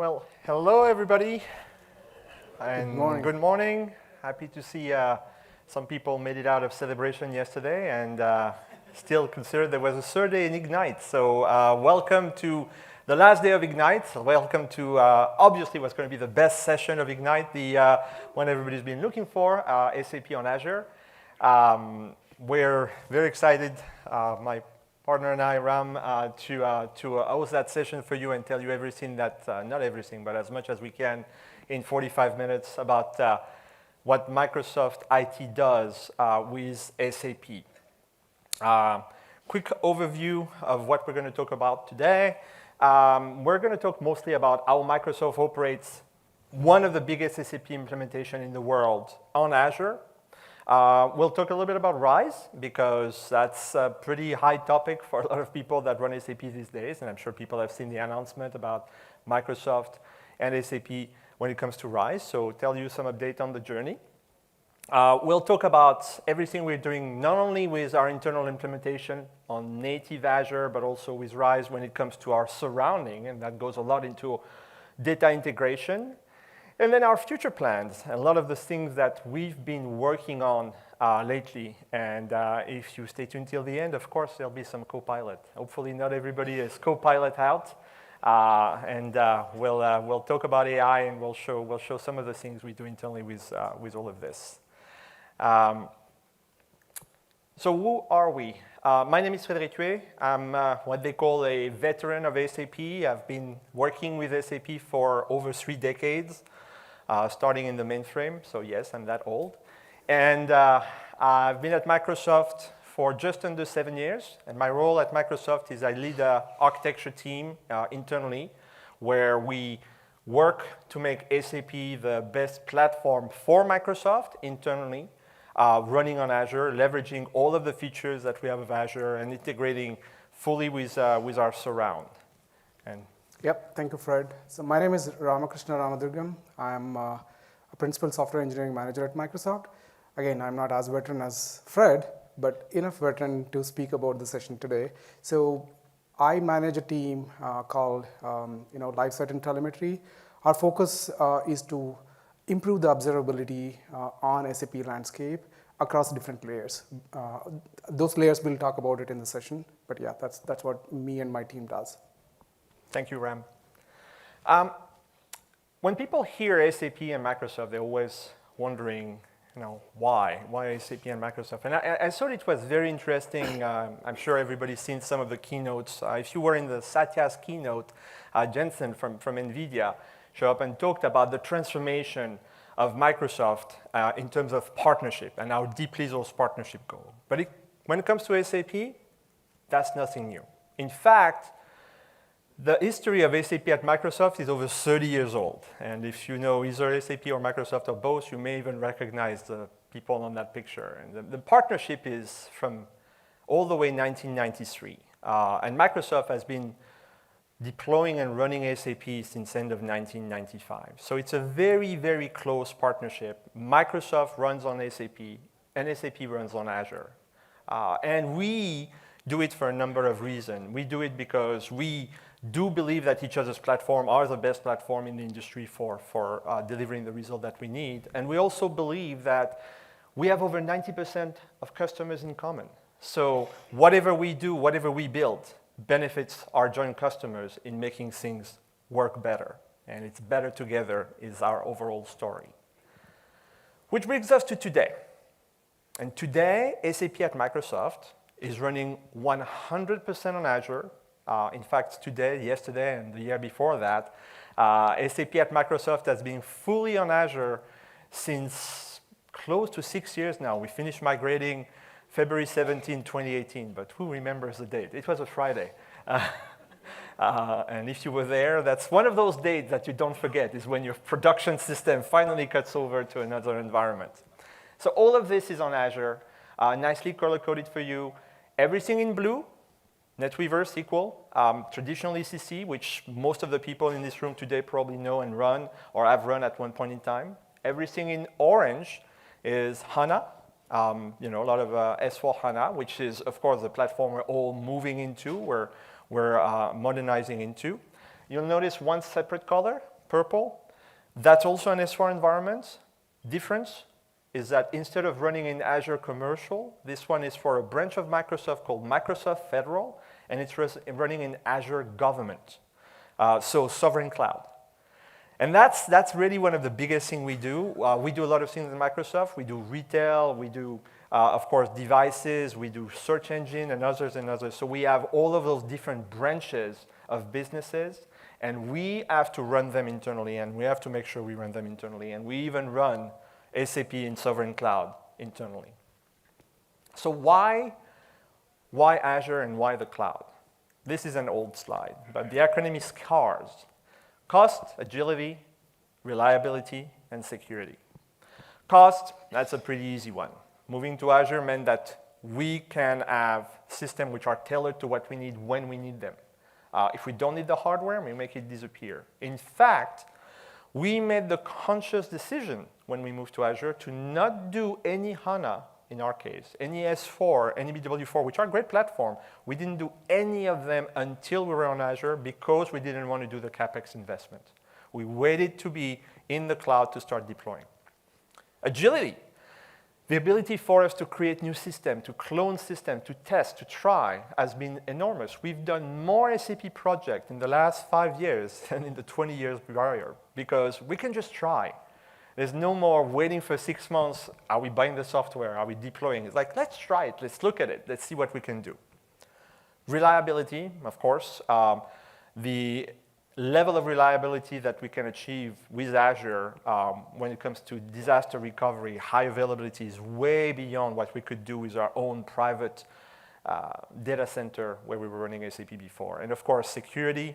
Well, hello everybody, and Good morning. Happy to see some people made it out of celebration yesterday, and still considered there was a third day in Ignite. So welcome to the last day of Ignite. Welcome to obviously what's going to be the best session of Ignite, the one everybody's been looking for, SAP on Azure. We're very excited, my partner and I, Ram, to host that session for you and tell you everything that, not everything, but as much as we can in 45 minutes about what Microsoft IT does with SAP. Quick overview of what we're going to talk about today. We're going to talk mostly about how Microsoft operates one of the biggest SAP implementation in the world on Azure. We'll talk a little bit about RISE, because that's a pretty high topic for a lot of people that run SAP these days, and I'm sure people have seen the announcement about Microsoft and SAP when it comes to RISE, so tell you some update on the journey. We'll talk about everything we're doing, not only with our internal implementation on native Azure, but also with RISE when it comes to our surrounding, and that goes a lot into data integration. And then our future plans, a lot of the things that we've been working on lately. And if you stay tuned till the end, of course, there'll be some Copilot. Hopefully not everybody is Copilot out. We'll talk about AI, and we'll show some of the things we do internally with all of this. So who are we? My name is Frédéric Huet. I'm what they call a veteran of SAP. I've been working with SAP for over 3 decades. Starting in the mainframe, so yes, I'm that old. And I've been at Microsoft for just under 7 years, and my role at Microsoft is I lead an architecture team internally, where we work to make SAP the best platform for Microsoft internally, running on Azure, leveraging all of the features that we have of Azure, and integrating fully with our surround. And Yep, thank you, Fred. So my name is Ramakrishna Ramadurgam. I'm a principal software engineering manager at Microsoft. Again, I'm not as veteran as Fred, but enough veteran to speak about the session today. So I manage a team called LiveSite and Telemetry. Our focus is to improve the observability on SAP landscape across different layers. Those layers, we'll talk about it in the session, but yeah, that's what me and my team does. Thank you, Ram. When people hear SAP and Microsoft, they're always wondering, why SAP and Microsoft? And I thought it was very interesting. I'm sure everybody's seen some of the keynotes. If you were in the Satya's keynote, Jensen from NVIDIA showed up and talked about the transformation of Microsoft in terms of partnership and how deeply those partnerships go. But when it comes to SAP, that's nothing new. In fact, the history of SAP at Microsoft is over 30 years old. And if you know either SAP or Microsoft or both, you may even recognize the people on that picture. And the partnership is from all the way 1993. And Microsoft has been deploying and running SAP since end of 1995. So it's a very, very close partnership. Microsoft runs on SAP, and SAP runs on Azure. And we do it for a number of reasons. We do it because we do believe that each other's platform are the best platform in the industry for delivering the result that we need. And we also believe that we have over 90% of customers in common. So whatever we do, whatever we build, benefits our joint customers in making things work better. And it's better together is our overall story. Which brings us to today. And today, SAP at Microsoft is running 100% on Azure. In fact, today, yesterday, and the year before that, SAP at Microsoft has been fully on Azure since close to 6 years now. We finished migrating February 17, 2018, but who remembers the date? It was a Friday. And if you were there, that's one of those dates that you don't forget, is when your production system finally cuts over to another environment. So all of this is on Azure, nicely color-coded for you. Everything in blue, NetWeaver, SQL, traditional ECC, which most of the people in this room today probably know and run or have run at one point in time. Everything in orange is HANA, a lot of S4 HANA, which is, of course, the platform we're all moving into, we're modernizing into. You'll notice one separate color, purple, that's also an S4 environment. Difference is that instead of running in Azure Commercial, this one is for a branch of Microsoft called Microsoft Federal, and it's running in Azure Government, so sovereign cloud. And that's really one of the biggest things we do. We do a lot of things in Microsoft. We do retail, we do, of course, devices, we do search engine and others and others. So we have all of those different branches of businesses, and we have to run them internally, and we have to make sure we run them internally. And we even run SAP in sovereign cloud internally. So why Azure and why the cloud? This is an old slide, but the acronym is CARS. Cost, agility, reliability, and security. Cost, that's a pretty easy one. Moving to Azure meant that we can have systems which are tailored to what we need when we need them. If we don't need the hardware, we make it disappear. In fact, we made the conscious decision when we moved to Azure to not do any HANA, in our case, any S4, any BW4, which are great platforms. We didn't do any of them until we were on Azure because we didn't want to do the CapEx investment. We waited to be in the cloud to start deploying. Agility, the ability for us to create new systems, to clone systems, to test, to try, has been enormous. We've done more SAP projects in the last 5 years than in the 20 years prior because we can just try. There's no more waiting for 6 months. Are we buying the software? Are we deploying? It's like, let's try it. Let's look at it. Let's see what we can do. Reliability, of course. The level of reliability that we can achieve with Azure when it comes to disaster recovery, high availability is way beyond what we could do with our own private data center where we were running SAP before. And of course, security.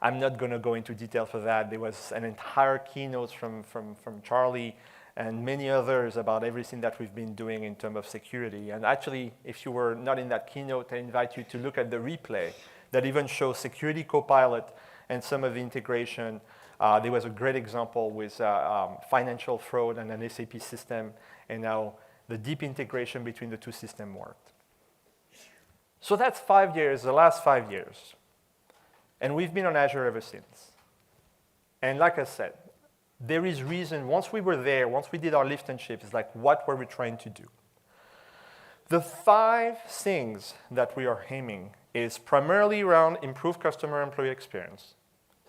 I'm not going to go into detail for that. There was an entire keynote from Charlie and many others about everything that we've been doing in terms of security. And actually, if you were not in that keynote, I invite you to look at the replay that even shows Security Copilot and some of the integration. There was a great example with financial fraud and an SAP system, and now the deep integration between the two systems worked. So that's 5 years, the last 5 years. And we've been on Azure ever since. And like I said, there is reason, once we were there, once we did our lift and shift, it's like, what were we trying to do? The 5 things that we are aiming is primarily around improved customer employee experience,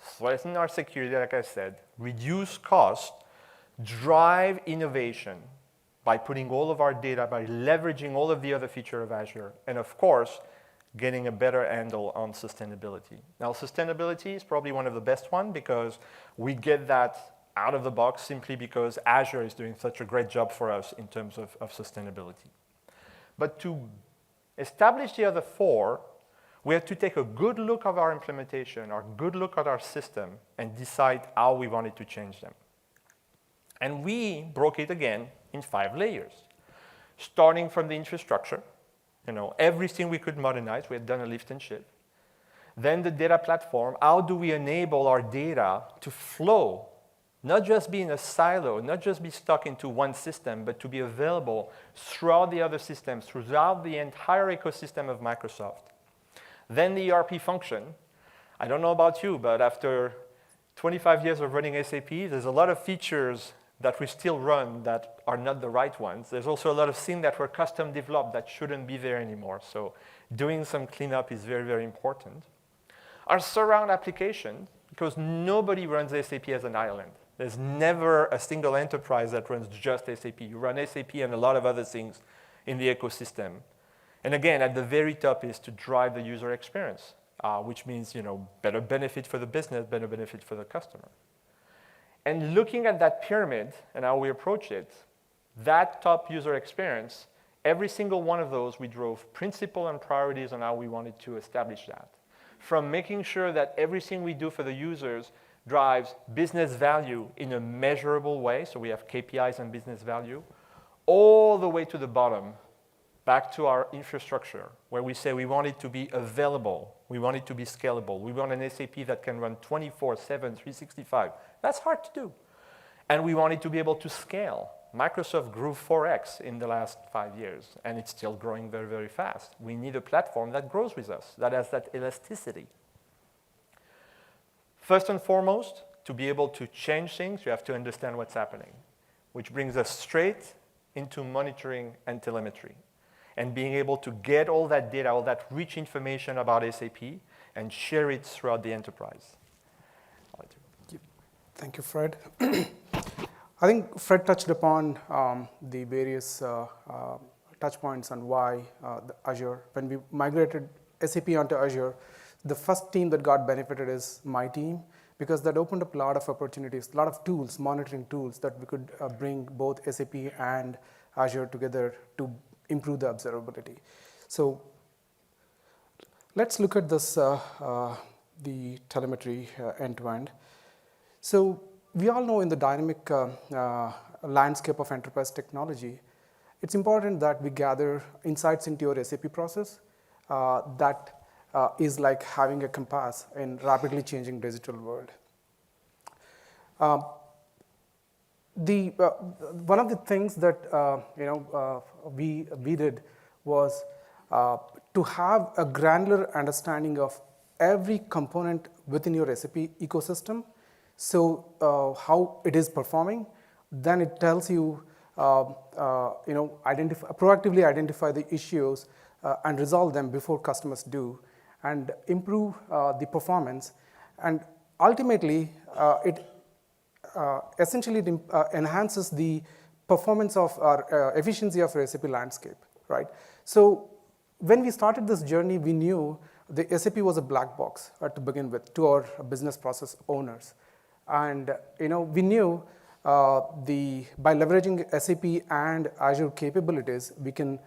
strengthen our security, like I said, reduce cost, drive innovation by putting all of our data, by leveraging all of the other features of Azure, and of course, getting a better handle on sustainability. Now, sustainability is probably one of the best ones because we get that out of the box simply because Azure is doing such a great job for us in terms of sustainability. But to establish the other 4, we have to take a good look at our implementation, or good look at our system, and decide how we wanted to change them. And we broke it again in 5 layers, starting from the infrastructure. Everything we could modernize, we had done a lift and shift. Then the data platform, how do we enable our data to flow, not just be in a silo, not just be stuck into one system, but to be available throughout the other systems, throughout the entire ecosystem of Microsoft. Then the ERP function. I don't know about you, but after 25 years of running SAP, there's a lot of features that we still run that are not the right ones. There's also a lot of things that were custom developed that shouldn't be there anymore. So doing some cleanup is very, very important. Our surround application, because nobody runs SAP as an island. There's never a single enterprise that runs just SAP. You run SAP and a lot of other things in the ecosystem. And again, at the very top is to drive the user experience, which means better benefit for the business, better benefit for the customer. And looking at that pyramid and how we approach it, that top user experience, every single one of those, we drove principles and priorities on how we wanted to establish that. From making sure that everything we do for the users drives business value in a measurable way, so we have KPIs and business value, all the way to the bottom, back to our infrastructure, where we say we want it to be available, we want it to be scalable, we want an SAP that can run 24/7, 365. That's hard to do. And we want it to be able to scale. Microsoft grew 4x in the last 5 years, and it's still growing very, very fast. We need a platform that grows with us, that has that elasticity. First and foremost, to be able to change things, you have to understand what's happening, which brings us straight into monitoring and telemetry, and being able to get all that data, all that rich information about SAP, and share it throughout the enterprise. Thank you, Fred. I think Fred touched upon the various touch points on why the Azure, when we migrated SAP onto Azure, the first team that got benefited is my team, because that opened up a lot of opportunities, a lot of tools, monitoring tools that we could bring both SAP and Azure together to improve the observability. So let's look at this, the telemetry end-to-end. So we all know in the dynamic landscape of enterprise technology, it's important that we gather insights into your SAP process that is like having a compass in rapidly changing digital world. One of the things that we did was to have a granular understanding of every component within your SAP ecosystem. So how it is performing, then it tells you, proactively identify the issues and resolve them before customers do, and improve the performance. And ultimately, it essentially enhances the performance of our efficiency of our SAP landscape, right? So when we started this journey, we knew the SAP was a black box to begin with to our business process owners. And we knew by leveraging SAP and Azure capabilities, we can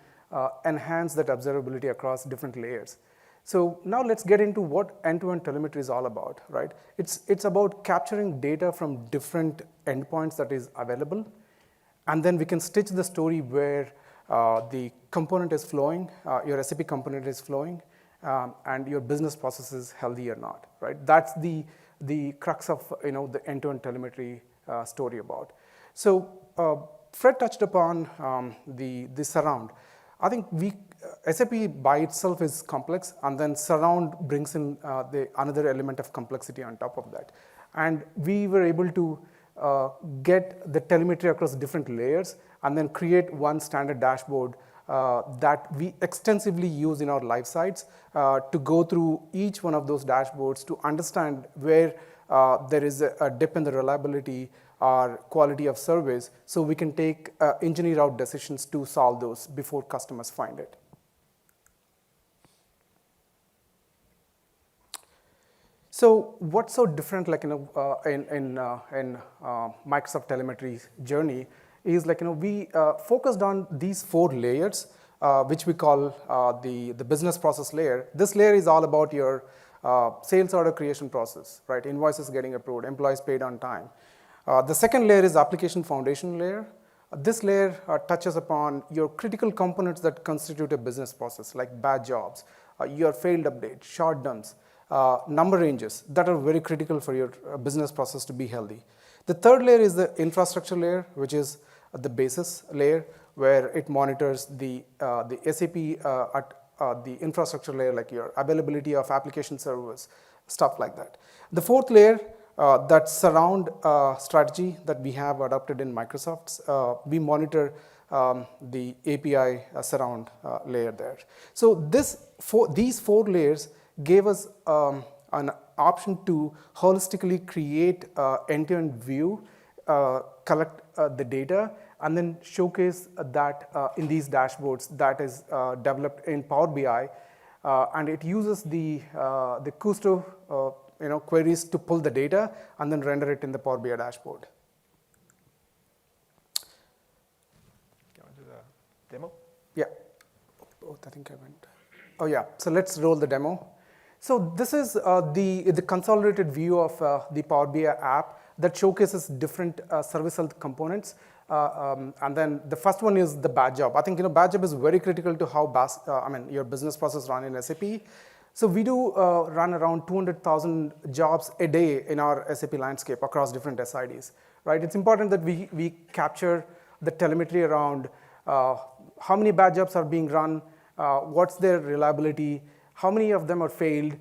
enhance that observability across different layers. So now let's get into what end-to-end telemetry is all about, right? It's about capturing data from different endpoints that is available, and then we can stitch the story where the component is flowing, your SAP component is flowing, and your business process is healthy or not, right? That's the crux of the end-to-end telemetry story about. So Fred touched upon the surround. I think SAP by itself is complex, and then surround brings in another element of complexity on top of that. And we were able to get the telemetry across different layers and then create one standard dashboard that we extensively use in our live sites to go through each one of those dashboards to understand where there is a dip in the reliability or quality of service, so we can take engineer out decisions to solve those before customers find it. So what's so different, like in Microsoft Telemetry's journey, is we focused on these 4 layers, which we call the business process layer. This layer is all about your sales order creation process, right? Invoices getting approved, employees paid on time. The second layer is application foundation layer. This layer touches upon your critical components that constitute a business process, like bad jobs, your failed updates, short dumps, number ranges that are very critical for your business process to be healthy. The third layer is the infrastructure layer, which is the basis layer, where it monitors the SAP at the infrastructure layer, like your availability of application servers, stuff like that. The fourth layer, that surround strategy that we have adopted in Microsoft, we monitor the API surround layer there. So these 4 layers gave us an option to holistically create end-to-end view, collect the data, and then showcase that in these dashboards that is developed in Power BI, and it uses the Kusto queries to pull the data and then render it in the Power BI dashboard. Go into the demo? Yeah. Oh, I think I went. Oh, yeah. So let's roll the demo. So this is the consolidated view of the Power BI app that showcases different service health components. And then the first one is the bad job. I think bad job is very critical to how your business process run in SAP. So we do run around 200,000 jobs a day in our SAP landscape across different SIDs, right? It's important that we capture the telemetry around how many bad jobs are being run, what's their reliability, how many of them are failed,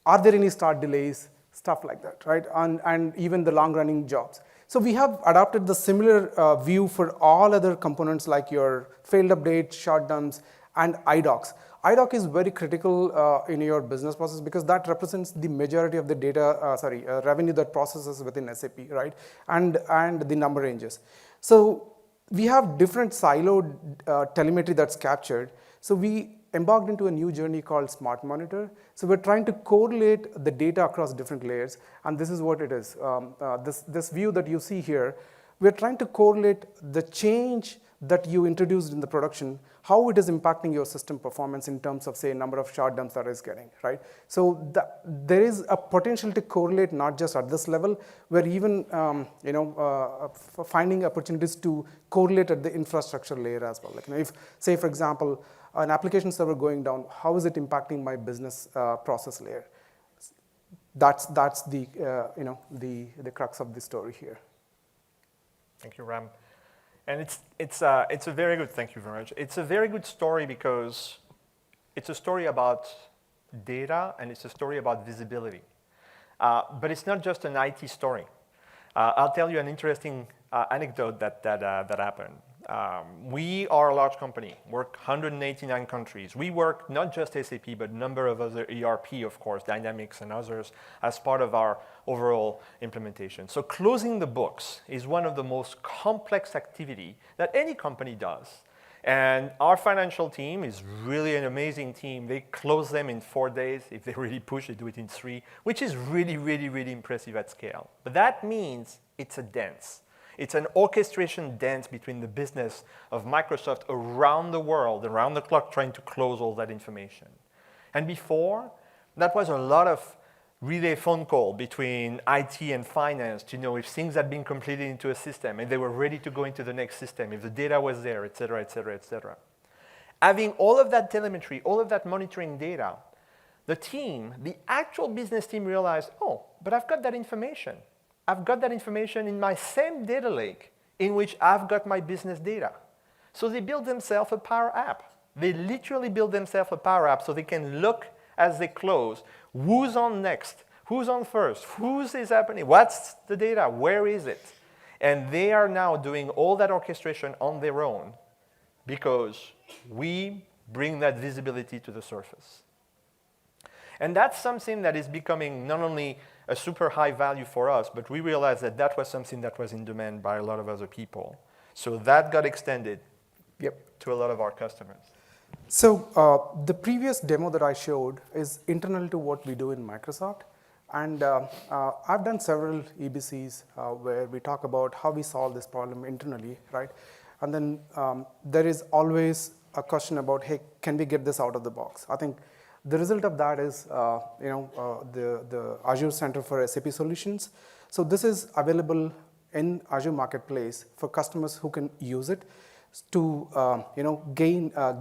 are there any start delays, stuff like that, right? And even the long-running jobs. So we have adopted the similar view for all other components like your failed updates, short dumps, and IDOCs. IDOC is very critical in your business process because that represents the majority of the data, revenue that processes within SAP, right? And the number ranges. So we have different siloed telemetry that's captured. So we embarked into a new journey called Smart Monitor. So we're trying to correlate the data across different layers, and this is what it is. This view that you see here, we're trying to correlate the change that you introduced in the production, how it is impacting your system performance in terms of, say, number of short dumps that it's getting, right? So there is a potential to correlate not just at this level, we're even finding opportunities to correlate at the infrastructure layer as well. Like, if, say, for example, an application server going down, how is it impacting my business process layer? That's the the crux of the story here. Thank you, Ram. And it's a very good, thank you very much. It's a very good story because it's a story about data and it's a story about visibility. But it's not just an IT story. I'll tell you an interesting anecdote that happened. We are a large company, work 189 countries. We work not just SAP, but a number of other ERP, of course, Dynamics and others, as part of our overall implementation. So closing the books is one of the most complex activity that any company does. And our financial team is really an amazing team. They close them in 4 days. If they really push, they do it in 3, which is really, really, really impressive at scale. But that means it's a dance. It's an orchestration dance between the business of Microsoft around the world, around the clock, trying to close all that information. And before, that was a lot of relay phone call between IT and finance to know if things had been completed into a system and they were ready to go into the next system, if the data was there, et cetera, et cetera, et cetera. Having all of that telemetry, all of that monitoring data, the team, the actual business team realized, oh, but I've got that information. I've got that information in my same data lake in which I've got my business data. So they build themselves a Power App. They literally build themselves a Power App so they can look as they close, who's on next, who's on first, who's is happening, what's the data, where is it? And they are now doing all that orchestration on their own because we bring that visibility to the surface. And that's something that is becoming not only a super high value for us, but we realized that that was something that was in demand by a lot of other people. So that got extended to a lot of our customers. So the previous demo that I showed is internal to what we do in Microsoft. And I've done several EBCs where we talk about how we solve this problem internally, right? And then there is always a question about, hey, can we get this out of the box? I think the result of that is the Azure Center for SAP Solutions. So this is available in Azure Marketplace for customers who can use it to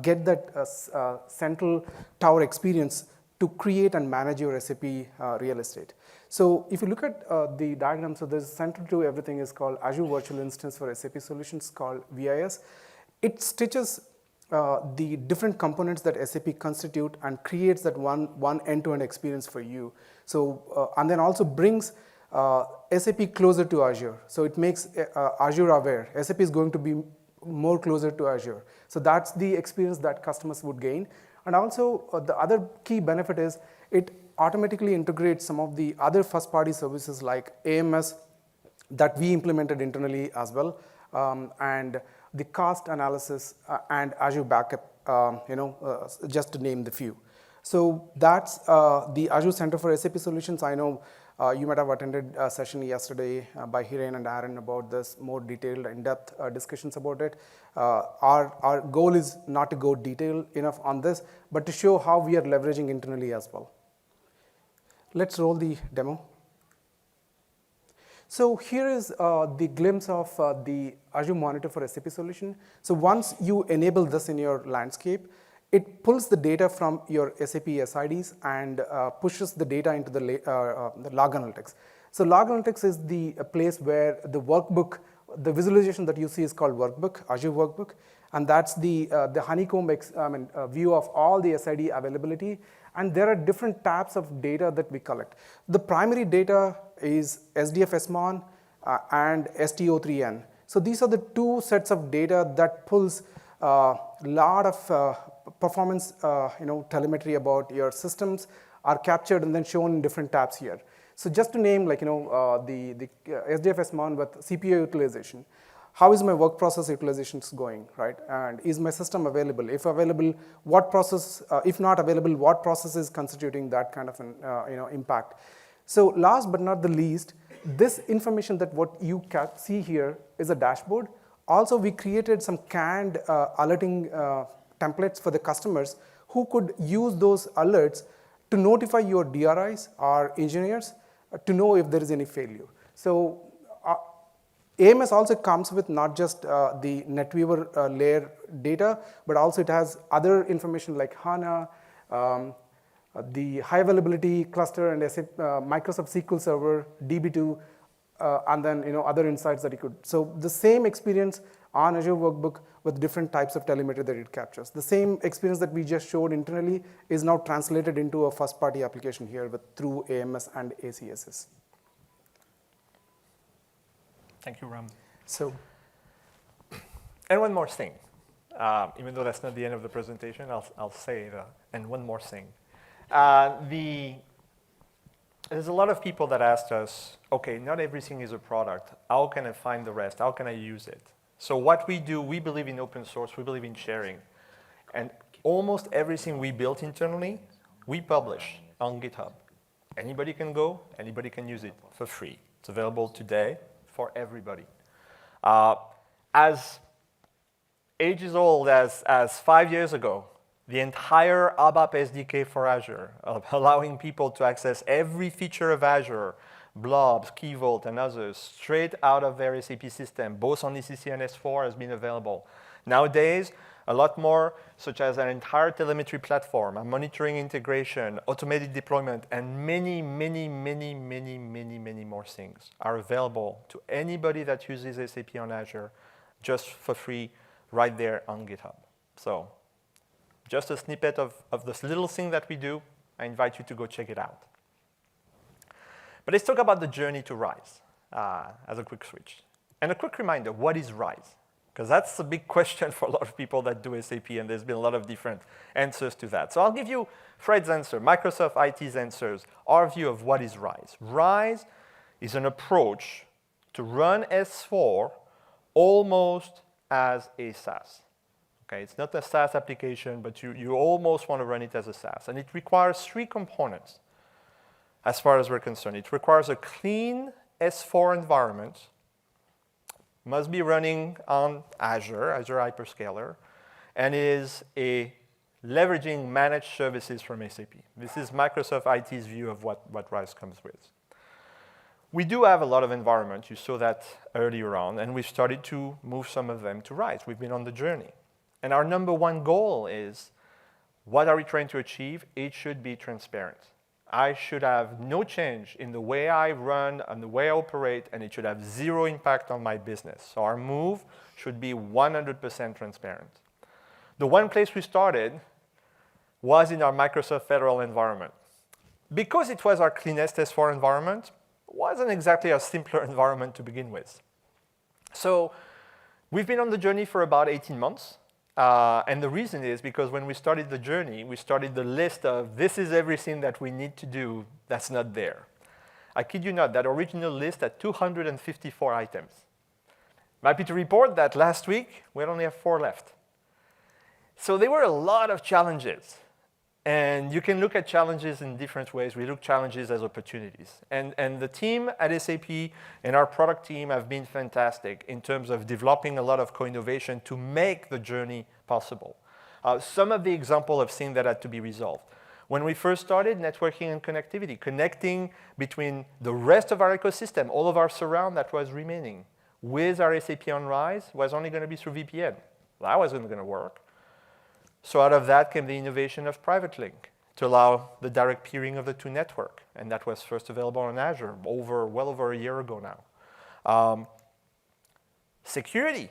get that central tower experience to create and manage your SAP real estate. So if you look at the diagram, so there's central to everything is called Azure Virtual Instance for SAP Solutions called VIS. It stitches the different components that SAP constitute and creates that one end-to-end experience for you. So and then also brings SAP closer to Azure. So it makes Azure aware. SAP is going to be more closer to Azure. So that's the experience that customers would gain. And also the other key benefit is it automatically integrates some of the other first-party services like AMS that we implemented internally as well, and the cost analysis and Azure Backup, just to name the few. So that's the Azure Center for SAP Solutions. I know you might have attended a session yesterday by Hiren and Aaron about this, more detailed, in-depth discussions about it. Our goal is not to go detailed enough on this, but to show how we are leveraging internally as well. Let's roll the demo. So here is the glimpse of the Azure Monitor for SAP Solution. So once you enable this in your landscape, it pulls the data from your SAP SIDs and pushes the data into the log analytics. So log analytics is the place where the workbook The visualization that you see is called Workbook, Azure Workbook, and that's the honeycomb view of all the SID availability. And there are different types of data that we collect. The primary data is SDF-SMON and STO3N. So these are the two sets of data that pulls a lot of performance telemetry about your systems are captured and then shown in different tabs here. So just to name the SDF-SMON with CPU utilization. How is my work process utilizations going, right? And is my system available? If available, what process, if not available, what process is constituting that kind of an impact? So last but not the least, this information that what you see here is a dashboard. Also, we created some canned alerting templates for the customers who could use those alerts to notify your DRIs or engineers to know if there is any failure. So AMS also comes with not just the NetWeaver layer data, but also it has other information like HANA, the high availability cluster and Microsoft SQL Server, DB2, and then other insights that you could. So the same experience on Azure Workbook with different types of telemetry that it captures. The same experience that we just showed internally is now translated into a first-party application here through AMS and ACSS. Thank you, Ram. So, and one more thing. Even though that's not the end of the presentation, I'll say it. And one more thing. There's a lot of people that asked us, okay, not everything is a product. How can I find the rest? How can I use it? So what we do, we believe in open source. We believe in sharing. And almost everything we built internally, we publish on GitHub. Anybody can go. Anybody can use it for free. It's available today for everybody. As ages old as 5 years ago, the entire ABAP SDK for Azure, allowing people to access every feature of Azure, Blobs, Key Vault, and others, straight out of their SAP system, both on ECC and S4, has been available. Nowadays, a lot more, such as an entire telemetry platform, a monitoring integration, automated deployment, and many, many, many, many, many, many more things are available to anybody that uses SAP on Azure just for free right there on GitHub. So just a snippet of this little thing that we do. I invite you to go check it out. But let's talk about the journey to RISE as a quick switch. And a quick reminder, what is RISE? Because that's a big question for a lot of people that do SAP, and there's been a lot of different answers to that. So I'll give you Fred's answer, Microsoft IT's answers, our view of what is RISE. RISE is an approach to run S4 almost as a SaaS. Okay, it's not a SaaS application, but you almost want to run it as a SaaS. And it requires 3 components as far as we're concerned. It requires a clean S4 environment, must be running on Azure Hyperscaler, and is leveraging managed services from SAP. This is Microsoft IT's view of what RISE comes with. We do have a lot of environments. You saw that earlier on, and we've started to move some of them to RISE. We've been on the journey. And our number one goal is, what are we trying to achieve? It should be transparent. I should have no change in the way I run and the way I operate, and it should have 0 impact on my business. So our move should be 100% transparent. The one place we started was in our Microsoft Federal environment. Because it was our cleanest S4 environment, it wasn't exactly a simpler environment to begin with. So we've been on the journey for about 18 months. And the reason is because when we started the journey, we started the list of this is everything that we need to do that's not there. I kid you not, that original list had 254 items. I'm happy to report that last week, we only have 4 left. So there were a lot of challenges. And you can look at challenges in different ways. We look at challenges as opportunities. And the team at SAP and our product team have been fantastic in terms of developing a lot of co-innovation to make the journey possible. Some of the examples of things that had to be resolved. When we first started, networking and connectivity, connecting between the rest of our ecosystem, all of our surround that was remaining, with our SAP on RISE was only going to be through VPN. That wasn't going to work. So out of that came the innovation of Private Link to allow the direct peering of the 2 networks. And that was first available on Azure well over a year ago now. Security.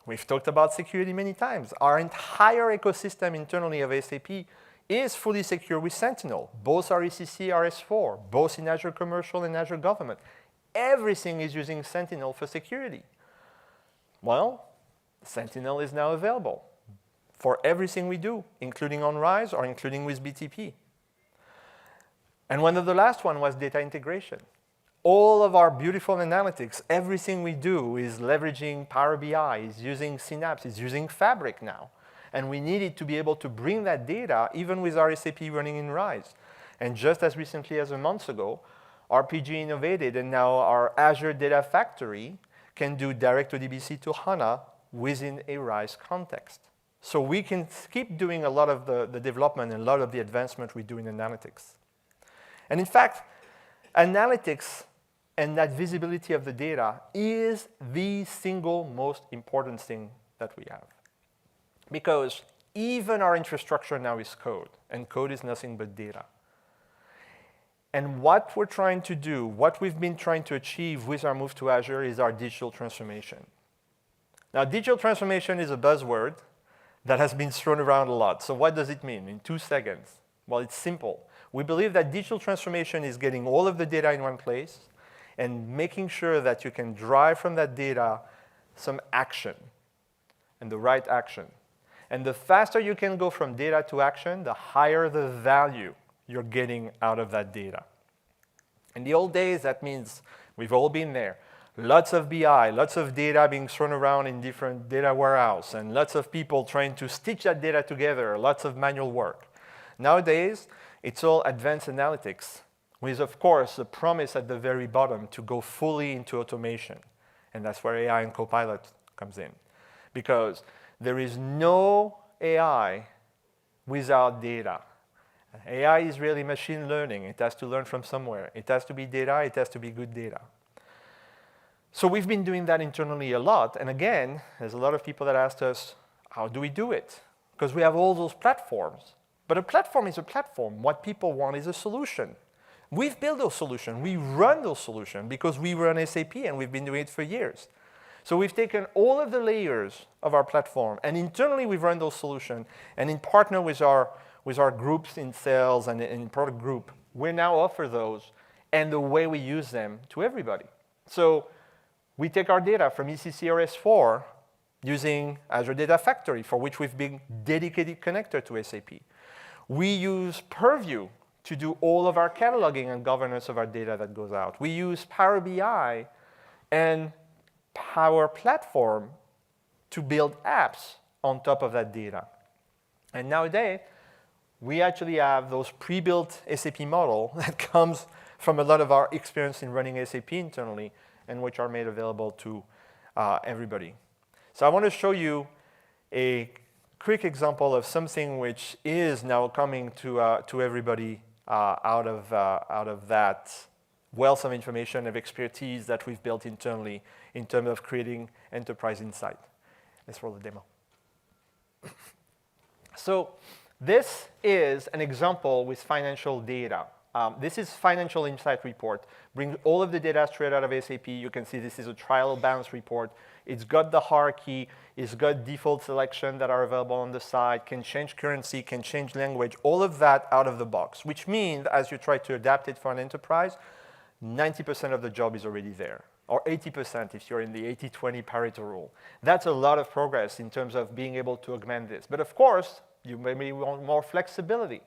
We've talked about security many times. Our entire ecosystem internally of SAP is fully secure with Sentinel. Both are ECC, RS4, both in Azure Commercial and Azure Government. Everything is using Sentinel for security. Well, Sentinel is now available for everything we do, including on RISE or including with BTP. And one of the last one was data integration. All of our beautiful analytics, everything we do is leveraging Power BI, is using Synapse, is using Fabric now. And we needed to be able to bring that data even with our SAP running in RISE. And just as recently as a month ago, RPG innovated, and now our Azure Data Factory can do direct ODBC to HANA within a RISE context. So we can keep doing a lot of the development and a lot of the advancement we do in analytics. And in fact, analytics and that visibility of the data is the single most important thing that we have. Because even our infrastructure now is code, and code is nothing but data. And what we're trying to do, what we've been trying to achieve with our move to Azure is our digital transformation. Now, digital transformation is a buzzword that has been thrown around a lot. So what does it mean in 2 seconds? Well, it's simple. We believe that digital transformation is getting all of the data in one place and making sure that you can drive from that data some action, and the right action. And the faster you can go from data to action, the higher the value you're getting out of that data. In the old days, that means we've all been there. Lots of BI, lots of data being thrown around in different data warehouse, and lots of people trying to stitch that data together, lots of manual work. Nowadays, it's all advanced analytics, with, of course, the promise at the very bottom to go fully into automation. And that's where AI and Copilot comes in. Because there is no AI without data. AI is really machine learning. It has to learn from somewhere. It has to be data. It has to be good data. So we've been doing that internally a lot. And again, there's a lot of people that asked us, how do we do it? Because we have all those platforms. But a platform is a platform. What people want is a solution. We've built those solutions. We run those solutions because we run SAP and we've been doing it for years. So we've taken all of the layers of our platform, and internally we've run those solutions. And in partner with our groups in sales and in product group, we now offer those and the way we use them to everybody. So we take our data from ECC RS4 using Azure Data Factory, for which we've been dedicated connector to SAP. We use Purview to do all of our cataloging and governance of our data that goes out. We use Power BI and Power Platform to build apps on top of that data. And nowadays, we actually have those pre-built SAP model that comes from a lot of our experience in running SAP internally and which are made available to everybody. So I want to show you a quick example of something which is now coming to everybody out of that wealth of information, of expertise that we've built internally in terms of creating enterprise insight. Let's roll the demo. So this is an example with financial data. This is Financial Insight Report. Bring all of the data straight out of SAP. You can see this is a trial balance report. It's got the hierarchy. It's got default selection that are available on the side, can change currency, can change language, all of that out of the box, which means as you try to adapt it for an enterprise, 90% of the job is already there, or 80% if you're in the 80-20 Pareto rule. That's a lot of progress in terms of being able to augment this. But of course, you maybe want more flexibility.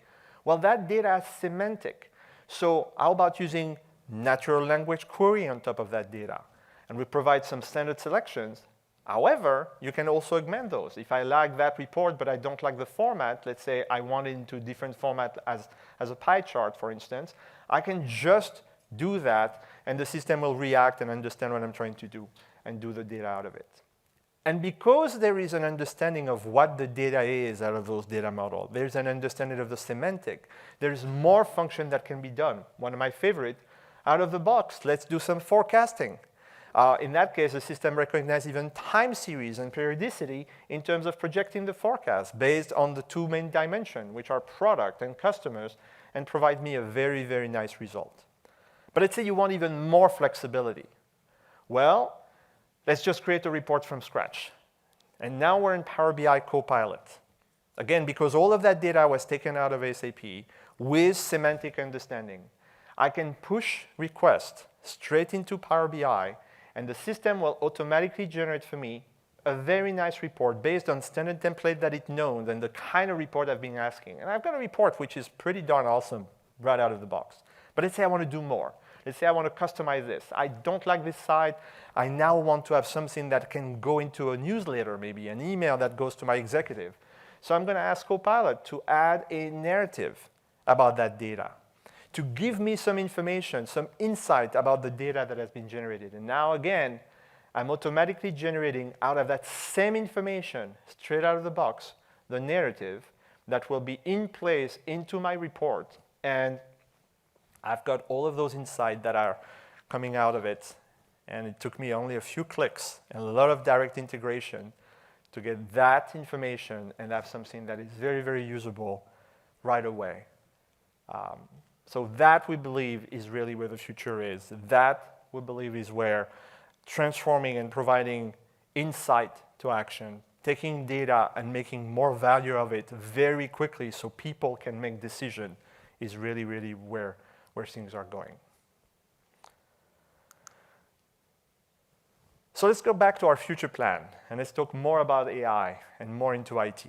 Well, that data is semantic. So how about using natural language query on top of that data? And we provide some standard selections. However, you can also augment those. If I like that report, but I don't like the format, let's say I want it into different format as a pie chart, for instance, I can just do that, and the system will react and understand what I'm trying to do and do the data out of it. And because there is an understanding of what the data is out of those data models, there's an understanding of the semantic, there's more function that can be done. One of my favorite, out of the box, let's do some forecasting. In that case, the system recognizes even time series and periodicity in terms of projecting the forecast based on the two main dimensions, which are product and customers, and provide me a very, very nice result. But let's say you want even more flexibility. Well, let's just create a report from scratch. And now we're in Power BI Copilot. Again, because all of that data was taken out of SAP with semantic understanding, I can push requests straight into Power BI, and the system will automatically generate for me a very nice report based on standard template that it knows and the kind of report I've been asking. And I've got a report which is pretty darn awesome right out of the box. But let's say I want to do more. Let's say I want to customize this. I don't like this site. I now want to have something that can go into a newsletter, maybe an email that goes to my executive. So I'm going to ask Copilot to add a narrative about that data, to give me some information, some insight about the data that has been generated. And now again, I'm automatically generating out of that same information, straight out of the box, the narrative that will be in place into my report. And I've got all of those insights that are coming out of it. And it took me only a few clicks and a lot of direct integration to get that information and have something that is very, very usable right away. So that, we believe, is really where the future is. That, we believe, is where transforming and providing insight to action, taking data and making more value of it very quickly so people can make decisions is really, really where things are going. So let's go back to our future plan, and let's talk more about AI and more into IT.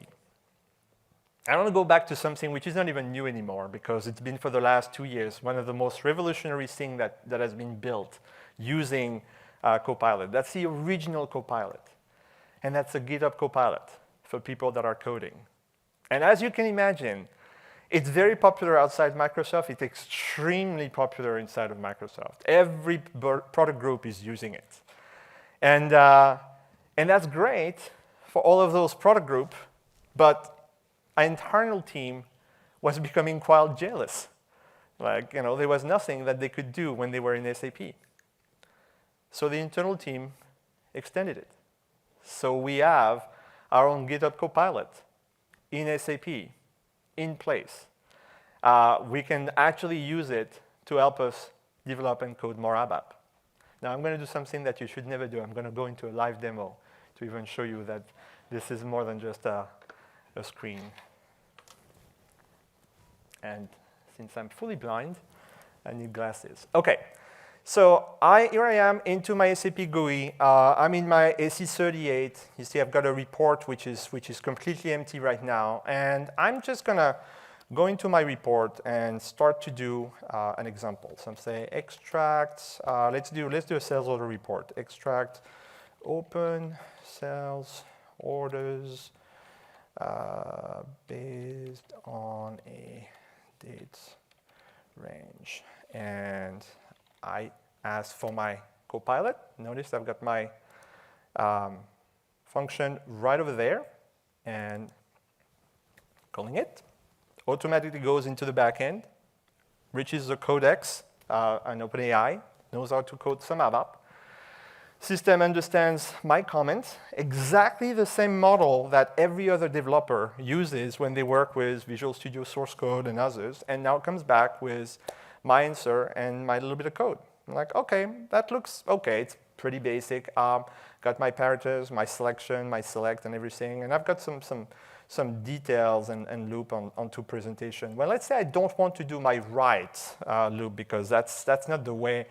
I want to go back to something which is not even new anymore, because it's been for the last 2 years one of the most revolutionary things that has been built using Copilot. That's the original Copilot. And that's a GitHub Copilot for people that are coding. And as you can imagine, it's very popular outside Microsoft. It's extremely popular inside of Microsoft. Every product group is using it. And that's great for all of those product groups, but our internal team was becoming quite jealous. Like, there was nothing that they could do when they were in SAP. So the internal team extended it. So we have our own GitHub Copilot in SAP, in place. We can actually use it to help us develop and code more ABAP. Now I'm going to do something that you should never do. I'm going to go into a live demo to even show you that this is more than just a screen. And since I'm fully blind, I need glasses. Okay. So here I am into my SAP GUI. I'm in my AC38. You see, I've got a report which is completely empty right now, and I'm just gonna go into my report and start to do an example. So I'm saying extract. Let's do a sales order report. Extract, open sales orders based on a date range, and I ask for my Copilot. Notice I've got my function right over there, and calling it. Automatically goes into the backend, reaches the codex, and OpenAI knows how to code some ABAP. System understands my comments, exactly the same model that every other developer uses when they work with Visual Studio source code and others, and now comes back with my answer and my little bit of code. I'm like, okay, that looks okay. It's pretty basic. Got my parameters, my selection, my select, and everything, and I've got some details and loop onto presentation. Well, let's say I don't want to do my write loop, because that's not the way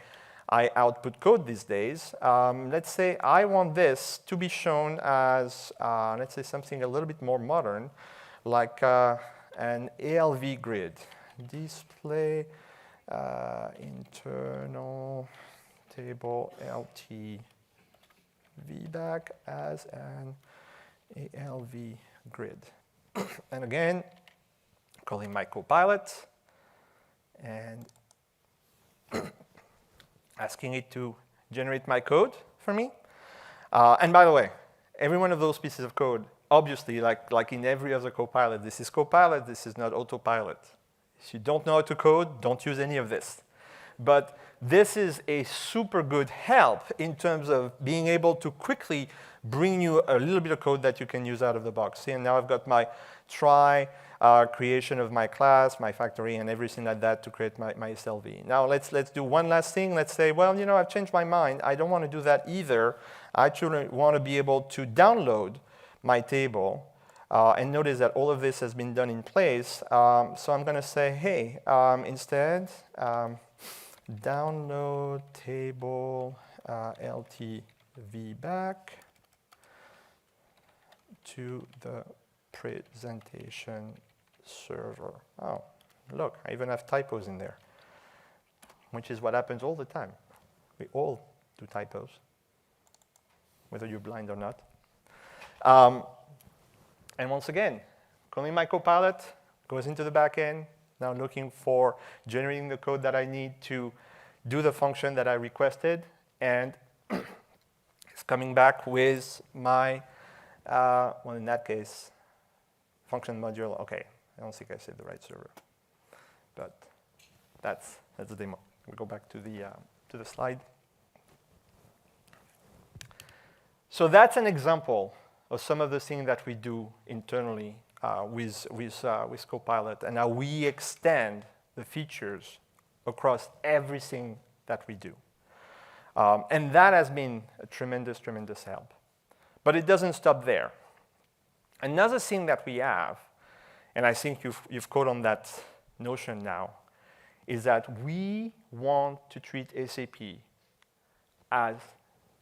I output code these days. Let's say I want this to be shown as, let's say, something a little bit more modern, like an ALV grid. Display internal table LT VBAC as an ALV grid. And again, calling my Copilot and asking it to generate my code for me. And by the way, every one of those pieces of code, obviously, like in every other Copilot, this is Copilot, this is not Autopilot. If you don't know how to code, don't use any of this. But this is a super good help in terms of being able to quickly bring you a little bit of code that you can use out of the box. See, and now I've got my try creation of my class, my factory, and everything like that to create my SLV. Now let's do one last thing. Let's say, well, I've changed my mind. I don't want to do that either. I actually want to be able to download my table. And notice that all of this has been done in place. So I'm going to say, hey, instead, download table LTV back to the presentation server. Oh, look, I even have typos in there, which is what happens all the time. We all do typos, whether you're blind or not. And once again, calling my Copilot, goes into the backend, now looking for generating the code that I need to do the function that I requested, and it's coming back with my, well, in that case, function module. Okay, I don't think I said the right server, but that's the demo. We go back to the slide. So that's an example of some of the things that we do internally with Copilot, and how we extend the features across everything that we do. And that has been a tremendous, tremendous help. But it doesn't stop there. Another thing that we have, and I think you've caught on that notion now, is that we want to treat SAP as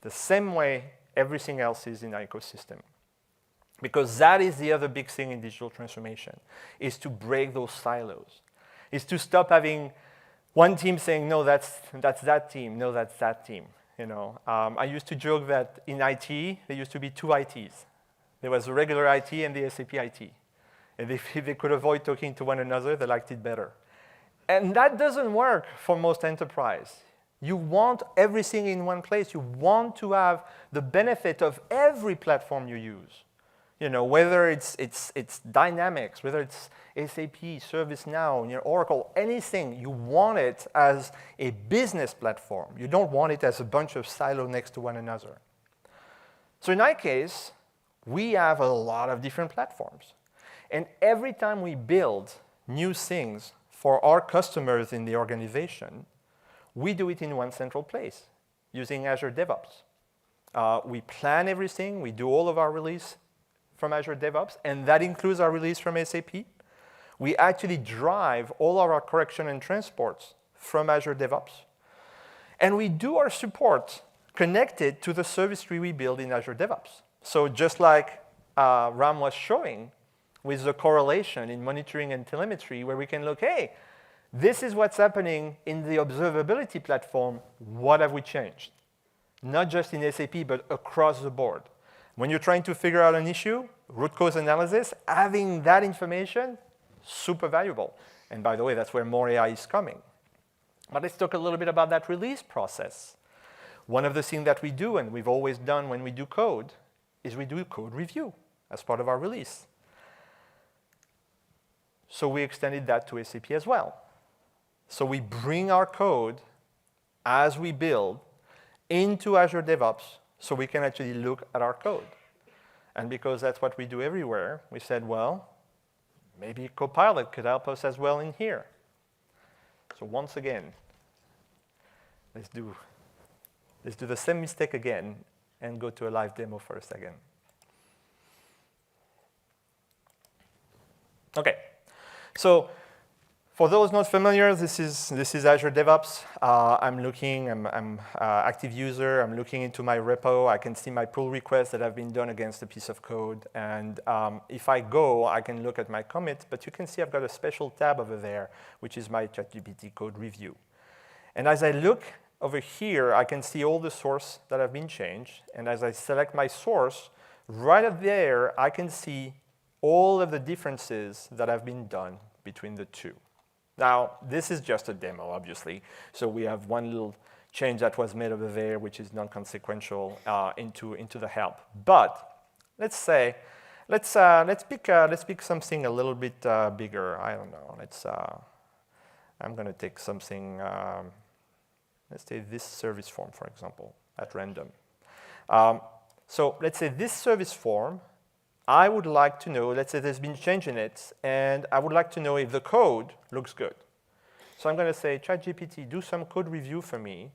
the same way everything else is in our ecosystem. Because that is the other big thing in digital transformation, is to break those silos, is to stop having one team saying, no, that's that team, no, that's that team. You know, I used to joke that in IT, there used to be two ITs. There was the regular IT and the SAP IT. And if they could avoid talking to one another, they liked it better. And that doesn't work for most enterprise. You want everything in one place. You want to have the benefit of every platform you use. You know, whether it's Dynamics, whether it's SAP, ServiceNow, Oracle, anything, you want it as a business platform. You don't want it as a bunch of silos next to one another. So in our case, we have a lot of different platforms. And every time we build new things for our customers in the organization, we do it in one central place using Azure DevOps. We plan everything. We do all of our release from Azure DevOps, and that includes our release from SAP. We actually drive all of our correction and transports from Azure DevOps. And we do our support connected to the service tree we build in Azure DevOps. So just like Ram was showing with the correlation in monitoring and telemetry, where we can look, hey, this is what's happening in the observability platform. What have we changed? Not just in SAP, but across the board. When you're trying to figure out an issue, root cause analysis, having that information, super valuable. And by the way, that's where more AI is coming. But let's talk a little bit about that release process. One of the things that we do, and we've always done when we do code, is we do code review as part of our release. So we extended that to SAP as well. So we bring our code as we build into Azure DevOps so we can actually look at our code. And because that's what we do everywhere, we said, well, maybe Copilot could help us as well in here. So once again, let's do the same mistake again and go to a live demo for a second. OK. So for those not familiar, this is Azure DevOps. I'm active user. I'm looking into my repo. I can see my pull requests that have been done against a piece of code. And if I go, I can look at my commit. But you can see I've got a special tab over there, which is my ChatGPT code review. And as I look over here, I can see all the source that have been changed. And as I select my source, right up there, I can see all of the differences that have been done between the two. Now, this is just a demo, obviously. So we have one little change that was made over there, which is non-consequential into the help. But let's pick something a little bit bigger. I don't know. I'm going to take something. Let's say this service form, for example, at random. So let's say this service form. I would like to know, let's say there's been change in it, and I would like to know if the code looks good. So I'm going to say, ChatGPT, do some code review for me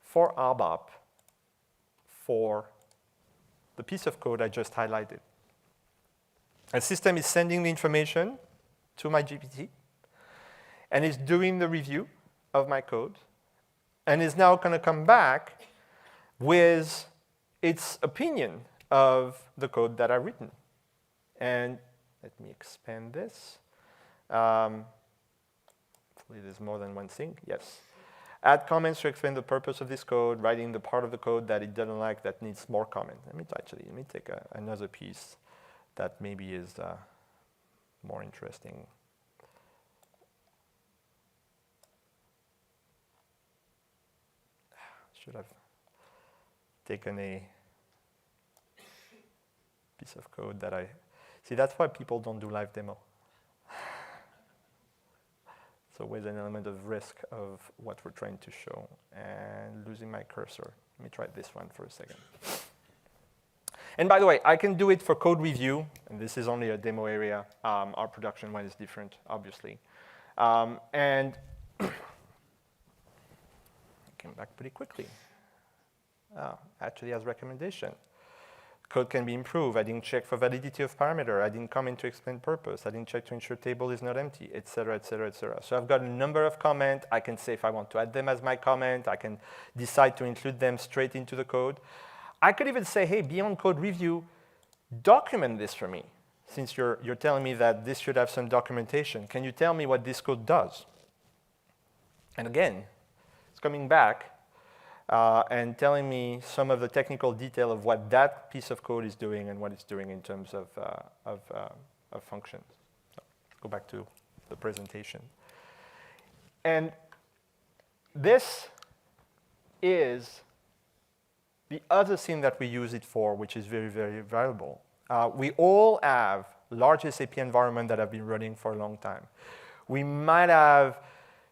for ABAP for the piece of code I just highlighted. A system is sending the information to my GPT, and is doing the review of my code, and is now going to come back with its opinion of the code that I've written. And let me expand this. Hopefully there's more than one thing. Yes. Add comments to explain the purpose of this code, writing the part of the code that it doesn't like that needs more comment. Let me take another piece that maybe is more interesting. Should have taken a piece of code that see, that's why people don't do live demo. It's always an element of risk of what we're trying to show. And losing my cursor. Let me try this one for a second. And by the way, I can do it for code review, and this is only a demo area. Our production one is different, obviously. And came back pretty quickly. Actually has recommendation. Code can be improved. I didn't check for validity of parameter. I didn't comment to explain purpose. I didn't check to ensure table is not empty, et cetera, et cetera, et cetera. So I've got a number of comments. I can say if I want to add them as my comment. I can decide to include them straight into the code. I could even say, hey, beyond code review, document this for me. Since you're telling me that this should have some documentation, can you tell me what this code does? And again, it's coming back and telling me some of the technical detail of what that piece of code is doing and what it's doing in terms of functions. So let's go back to the presentation. And this is the other thing that we use it for, which is very, very valuable. We all have large SAP environments that have been running for a long time. We might have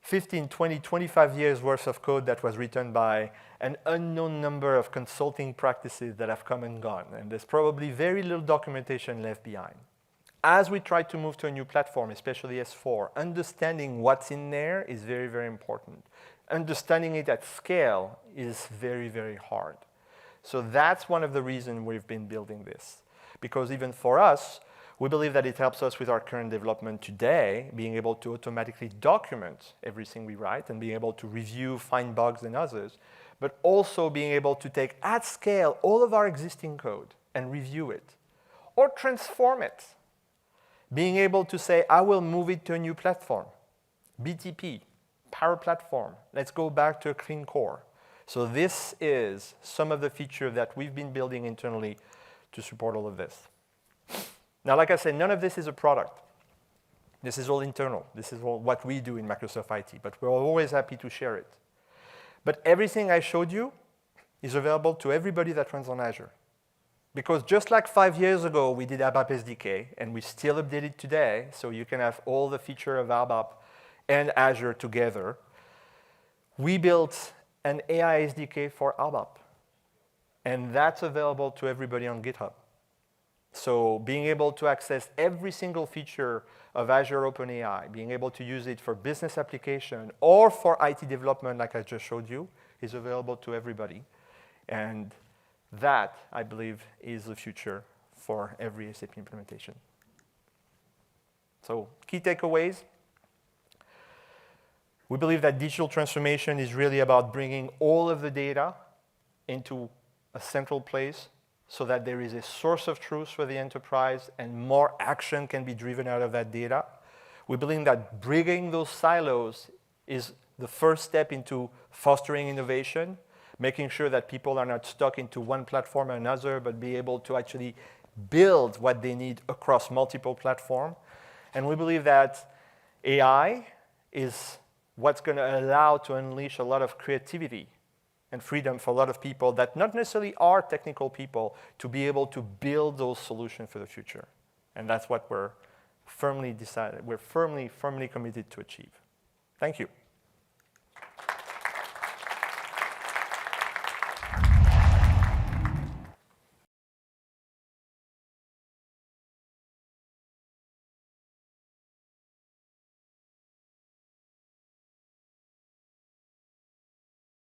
15, 20, 25 years worth of code that was written by an unknown number of consulting practices that have come and gone. And there's probably very little documentation left behind. As we try to move to a new platform, especially S4, understanding what's in there is very, very important. Understanding it at scale is very, very hard. So that's one of the reasons we've been building this. Because even for us, we believe that it helps us with our current development today, being able to automatically document everything we write and being able to review, find bugs and others, but also being able to take at scale all of our existing code and review it or transform it. Being able to say, I will move it to a new platform, BTP, Power Platform. Let's go back to a clean core. So this is some of the features that we've been building internally to support all of this. Now, like I said, none of this is a product. This is all internal. This is all what we do in Microsoft IT, but we're always happy to share it. But everything I showed you is available to everybody that runs on Azure. Because just like 5 years ago, we did ABAP SDK, and we still update it today, so you can have all the features of ABAP and Azure together. We built an AI SDK for ABAP, and that's available to everybody on GitHub. So being able to access every single feature of Azure OpenAI, being able to use it for business application or for IT development like I just showed you, is available to everybody. And that, I believe, is the future for every SAP implementation. So key takeaways. We believe that digital transformation is really about bringing all of the data into a central place so that there is a source of truth for the enterprise and more action can be driven out of that data. We believe that bridging those silos is the first step into fostering innovation, making sure that people are not stuck into one platform or another, but be able to actually build what they need across multiple platforms. And we believe that AI is what's going to allow to unleash a lot of creativity and freedom for a lot of people that not necessarily are technical people to be able to build those solutions for the future. And that's what we're firmly committed to achieve. Thank you.